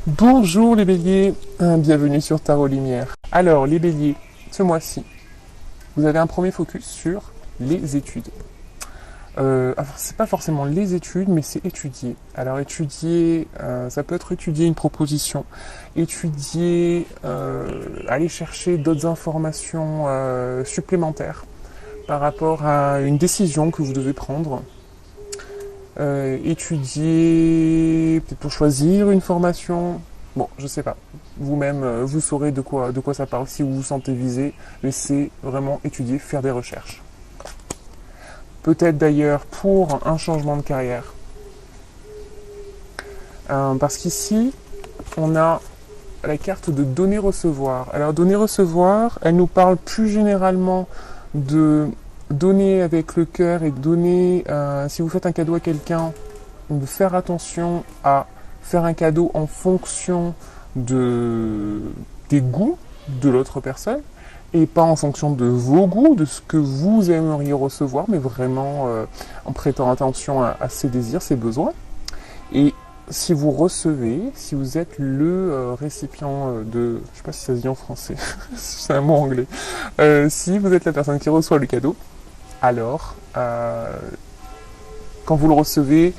Bonjour les béliers, bienvenue sur Tarot Lumière. Alors les béliers, ce mois-ci, vous avez un premier focus sur les études. C'est pas forcément les études, mais c'est étudier. Alors étudier, ça peut être étudier une proposition, étudier, aller chercher d'autres informations supplémentaires par rapport à une décision que vous devez prendre. Étudier, peut-être pour choisir une formation. Bon, je sais pas. Vous-même, vous saurez de quoi ça parle si vous vous sentez visé, mais c'est vraiment étudier, faire des recherches. Peut-être d'ailleurs pour un changement de carrière. Parce qu'ici, on a la carte de donner-recevoir. Alors, donner-recevoir, elle nous parle plus généralement de donner avec le cœur et donner, si vous faites un cadeau à quelqu'un, de faire attention à faire un cadeau en fonction des goûts de l'autre personne et pas en fonction de vos goûts, de ce que vous aimeriez recevoir, mais vraiment en prêtant attention à ses désirs, ses besoins. Et si vous recevez, si vous êtes le récipient de... Je sais pas si ça se dit en français, c'est un mot anglais. Si vous êtes la personne qui reçoit le cadeau, alors, quand vous le recevez,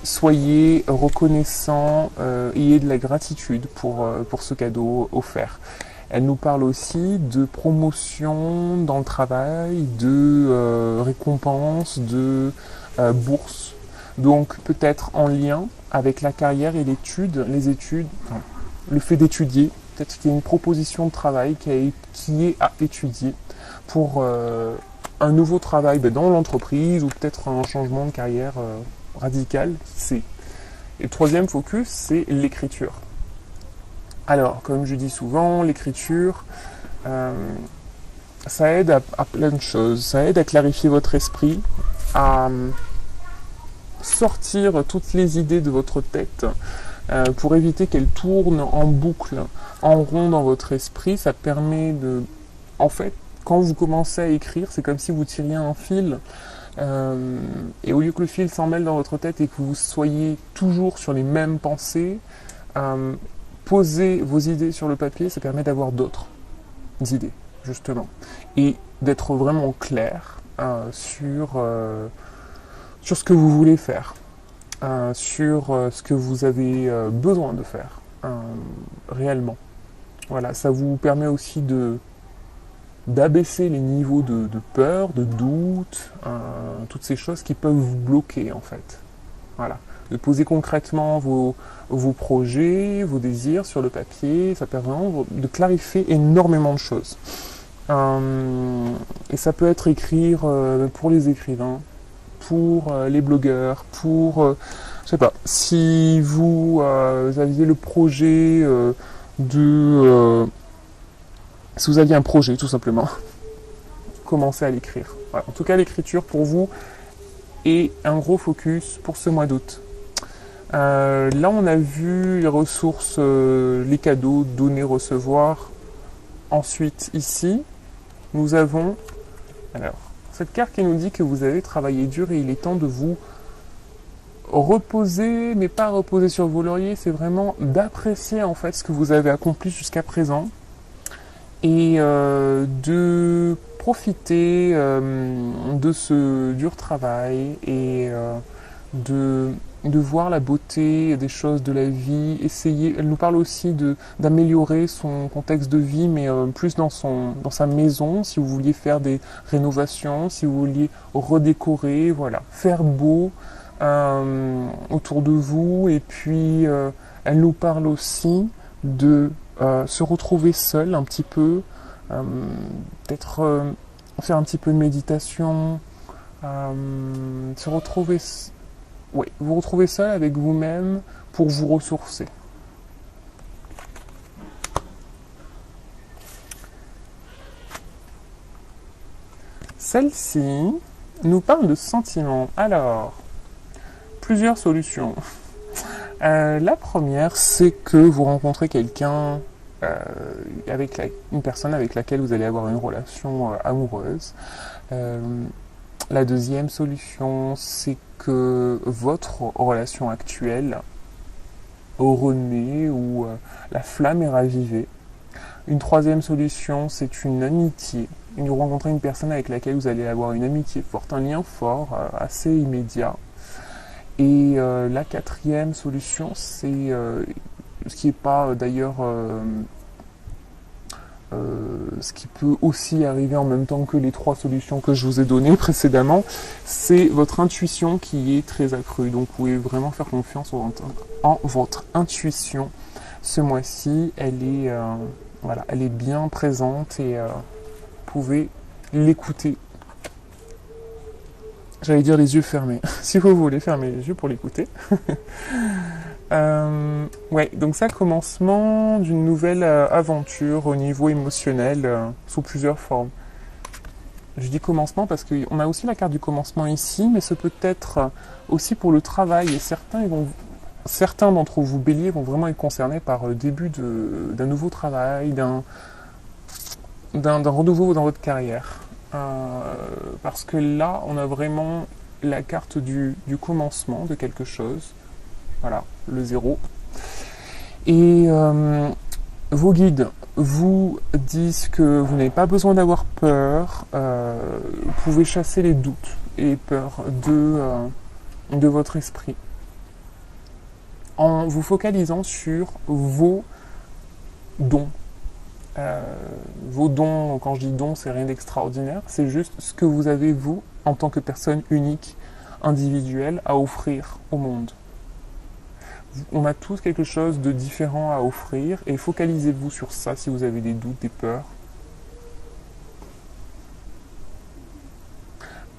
soyez reconnaissant, ayez de la gratitude pour ce cadeau offert. Elle nous parle aussi de promotion dans le travail, de récompense, de bourse. Donc peut-être en lien avec la carrière et l'étude, le fait d'étudier. Peut-être qu'il y a une proposition de travail qui est à étudier pour un nouveau travail dans l'entreprise ou peut-être un changement de carrière radical. Et le troisième focus, c'est l'écriture. Alors, comme je dis souvent, l'écriture, ça aide à plein de choses. Ça aide à clarifier votre esprit, à sortir toutes les idées de votre tête pour éviter qu'elles tournent en boucle, en rond dans votre esprit. Ça permet de... En fait, quand vous commencez à écrire, c'est comme si vous tiriez un fil et au lieu que le fil s'en mêle dans votre tête et que vous soyez toujours sur les mêmes pensées, poser vos idées sur le papier, ça permet d'avoir d'autres idées, justement. Et d'être vraiment clair sur ce que vous voulez faire, sur ce que vous avez besoin de faire réellement. Voilà, ça vous permet aussi d'abaisser les niveaux de peur, de doute, toutes ces choses qui peuvent vous bloquer en fait. Voilà. De poser concrètement vos projets, vos désirs sur le papier, ça permet vraiment de clarifier énormément de choses. Et ça peut être écrire pour les écrivains, pour les blogueurs, pour... je sais pas, si vous aviez le projet si vous aviez un projet, tout simplement, commencez à l'écrire. Voilà. En tout cas, l'écriture, pour vous, est un gros focus pour ce mois d'août. Là, on a vu les ressources, les cadeaux, donner, recevoir. Ensuite, ici, nous avons... Alors, cette carte qui nous dit que vous avez travaillé dur et il est temps de vous reposer, mais pas reposer sur vos lauriers, c'est vraiment d'apprécier en fait ce que vous avez accompli jusqu'à présent. Et de profiter de ce dur travail et de voir la beauté des choses de la vie, elle nous parle aussi d'améliorer son contexte de vie, mais plus dans sa maison, si vous vouliez faire des rénovations, si vous vouliez redécorer, voilà, faire beau autour de vous, et puis elle nous parle aussi de se retrouver seul un petit peu, peut-être faire un petit peu de méditation, se retrouver, vous retrouver seul avec vous-même pour vous ressourcer. Celle-ci nous parle de sentiments. Alors, plusieurs solutions. La première, c'est que vous rencontrez quelqu'un, une personne avec laquelle vous allez avoir une relation amoureuse. La deuxième solution, c'est que votre relation actuelle renaît, où la flamme est ravivée. Une troisième solution, c'est une amitié. Vous rencontrez une personne avec laquelle vous allez avoir une amitié forte, un lien fort, assez immédiat. Et la quatrième solution, c'est ce qui n'est pas d'ailleurs ce qui peut aussi arriver en même temps que les trois solutions que je vous ai données précédemment, c'est votre intuition qui est très accrue. Donc vous pouvez vraiment faire confiance en votre intuition. Ce mois-ci, voilà, elle est bien présente et vous pouvez l'écouter. J'allais dire les yeux fermés. Si vous voulez fermer les yeux pour l'écouter. Ouais, donc ça, commencement d'une nouvelle aventure au niveau émotionnel sous plusieurs formes. Je dis commencement parce qu'on a aussi la carte du commencement ici, mais ce peut être aussi pour le travail. Et certains d'entre vous, béliers, vont vraiment être concernés par le début d'un nouveau travail, d'un renouveau dans votre carrière. Parce que là, on a vraiment la carte du commencement de quelque chose. Voilà, le 0. Et vos guides vous disent que vous n'avez pas besoin d'avoir peur. Vous pouvez chasser les doutes et peurs de votre esprit en vous focalisant sur vos dons. Vos dons, quand je dis dons, c'est rien d'extraordinaire, c'est juste ce que vous avez, vous, en tant que personne unique, individuelle, à offrir au monde. On a tous quelque chose de différent à offrir et focalisez-vous sur ça si vous avez des doutes, des peurs.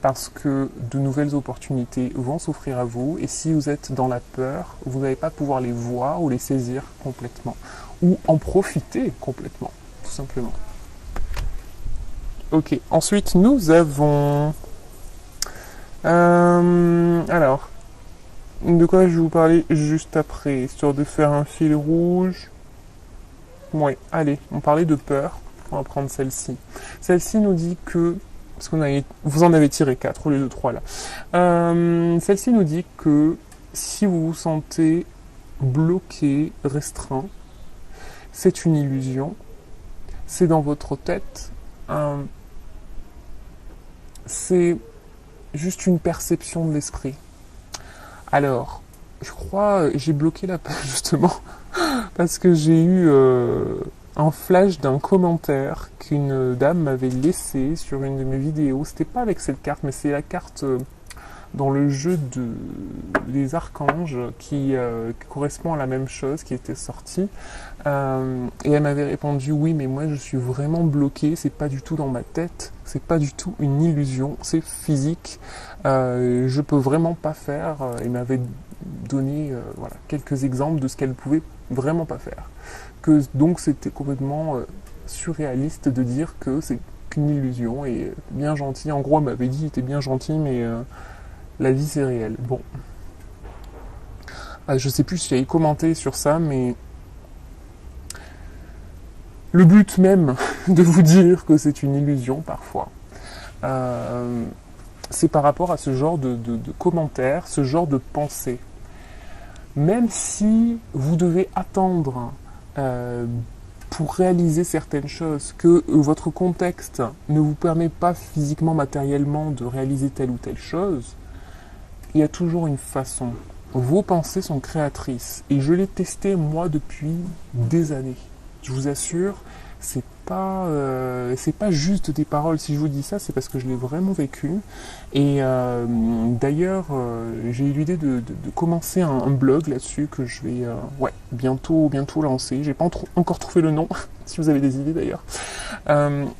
Parce que de nouvelles opportunités vont s'offrir à vous et si vous êtes dans la peur, vous n'allez pas pouvoir les voir ou les saisir complètement ou en profiter complètement, tout simplement. Ok, ensuite nous avons... alors... De quoi je vais vous parler juste après, histoire de faire un fil rouge. Ouais, allez, on parlait de peur. On va prendre celle-ci. Celle-ci nous dit que... Parce que vous en avez tiré 4 au lieu de 3 là. Celle-ci nous dit que si vous vous sentez bloqué, restreint, c'est une illusion. C'est dans votre tête. C'est juste une perception de l'esprit. Alors, je crois, j'ai bloqué la page justement parce que j'ai eu un flash d'un commentaire qu'une dame m'avait laissé sur une de mes vidéos. C'était pas avec cette carte, mais c'est la carte dans le jeu des archanges qui correspond à la même chose qui était sortie. Et elle m'avait répondu oui, mais moi je suis vraiment bloquée, c'est pas du tout dans ma tête, c'est pas du tout une illusion, c'est physique. Je peux vraiment pas faire. Elle m'avait donné voilà, quelques exemples de ce qu'elle pouvait vraiment pas faire. Donc c'était complètement surréaliste de dire que c'est qu'une illusion et bien gentil. En gros, elle m'avait dit, était bien gentil, mais la vie c'est réel. Bon. Je sais plus si j'avais commenté sur ça, mais le but même de vous dire que c'est une illusion parfois, c'est par rapport à ce genre de commentaires, ce genre de pensée. Même si vous devez attendre pour réaliser certaines choses, que votre contexte ne vous permet pas physiquement, matériellement de réaliser telle ou telle chose, il y a toujours une façon. Vos pensées sont créatrices. Et je l'ai testé, moi, depuis des années. Je vous assure, c'est pas juste des paroles. Si je vous dis ça, c'est parce que je l'ai vraiment vécu. Et d'ailleurs, j'ai eu l'idée de commencer un blog là-dessus que je vais bientôt lancer. J'ai pas encore trouvé le nom, si vous avez des idées d'ailleurs.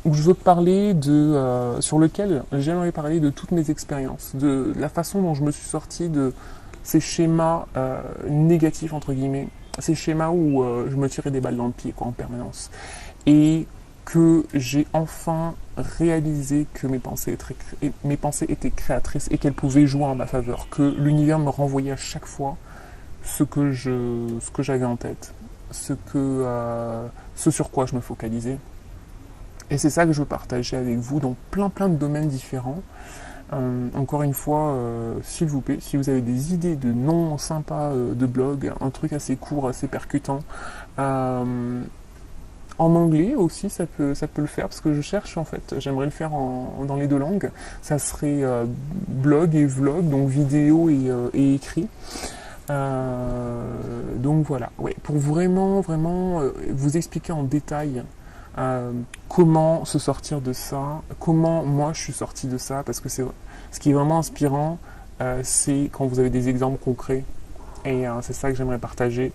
Où je veux parler sur lequel j'aimerais parler de toutes mes expériences, de la façon dont je me suis sorti de ces schémas négatifs entre guillemets, ces schémas où je me tirais des balles dans le pied en permanence. Et que j'ai enfin réalisé que mes pensées étaient créatrices et qu'elles pouvaient jouer en ma faveur, que l'univers me renvoyait à chaque fois ce que j'avais en tête, ce sur quoi je me focalisais. Et c'est ça que je veux partager avec vous dans plein de domaines différents. Encore une fois, s'il vous plaît, si vous avez des idées de noms sympas de blog, un truc assez court, assez percutant, en anglais aussi, ça peut le faire, parce que je cherche en fait, j'aimerais le faire dans les deux langues. Ça serait blog et vlog, donc vidéo et écrit. Donc voilà, ouais, pour vraiment, vraiment vous expliquer en détail comment se sortir de ça, comment moi je suis sorti de ça, parce que c'est ce qui est vraiment inspirant, c'est quand vous avez des exemples concrets, et c'est ça que j'aimerais partager.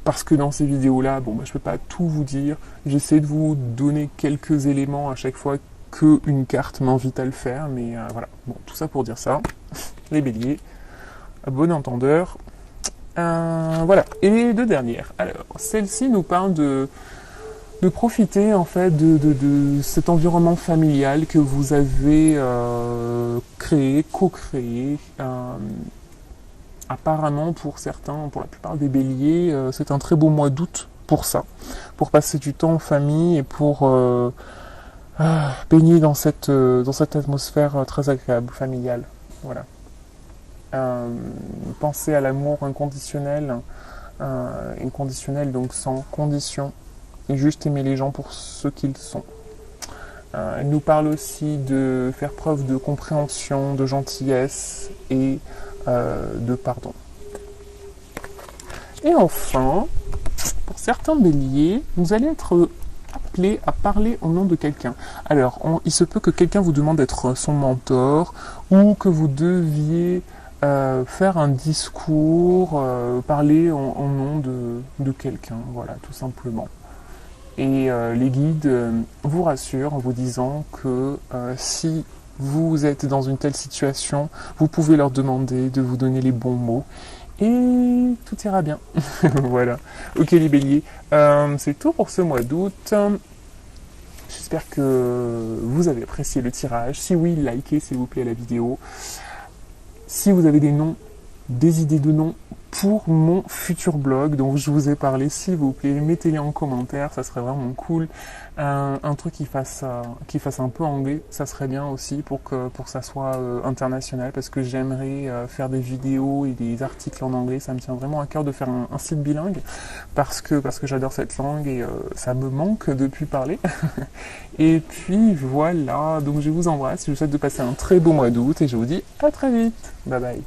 Parce que dans ces vidéos-là, bon, bah, je peux pas tout vous dire. J'essaie de vous donner quelques éléments à chaque fois qu'une carte m'invite à le faire, mais voilà. Bon, tout ça pour dire ça. Les béliers, à bon entendeur. Voilà. Et les deux dernières. Alors, celle-ci nous parle de profiter en fait de cet environnement familial que vous avez créé, co-créé. Apparemment, pour certains, pour la plupart des béliers, c'est un très beau mois d'août pour ça, pour passer du temps en famille et pour baigner dans cette atmosphère très agréable, familiale. Voilà. Penser à l'amour inconditionnel, inconditionnel donc sans condition, et juste aimer les gens pour ce qu'ils sont. Elle nous parle aussi de faire preuve de compréhension, de gentillesse et de pardon. Et enfin, pour certains béliers, vous allez être appelé à parler au nom de quelqu'un. Alors, il se peut que quelqu'un vous demande d'être son mentor ou que vous deviez faire un discours, parler en nom de quelqu'un, voilà, tout simplement. Et les guides vous rassurent en vous disant que si vous êtes dans une telle situation, vous pouvez leur demander de vous donner les bons mots et tout ira bien. Voilà. Ok les béliers, c'est tout pour ce mois d'août. J'espère que vous avez apprécié le tirage. Si oui, likez s'il vous plaît la vidéo. Si vous avez des noms, des idées de noms pour mon futur blog dont je vous ai parlé, s'il vous plaît, mettez-les en commentaire, ça serait vraiment cool. Un truc qui fasse un peu anglais, ça serait bien aussi pour que ça soit international, parce que j'aimerais faire des vidéos et des articles en anglais. Ça me tient vraiment à cœur de faire un site bilingue, parce que j'adore cette langue et ça me manque depuis parler. Et puis voilà, donc je vous embrasse, je vous souhaite de passer un très beau mois d'août et je vous dis à très vite. Bye bye.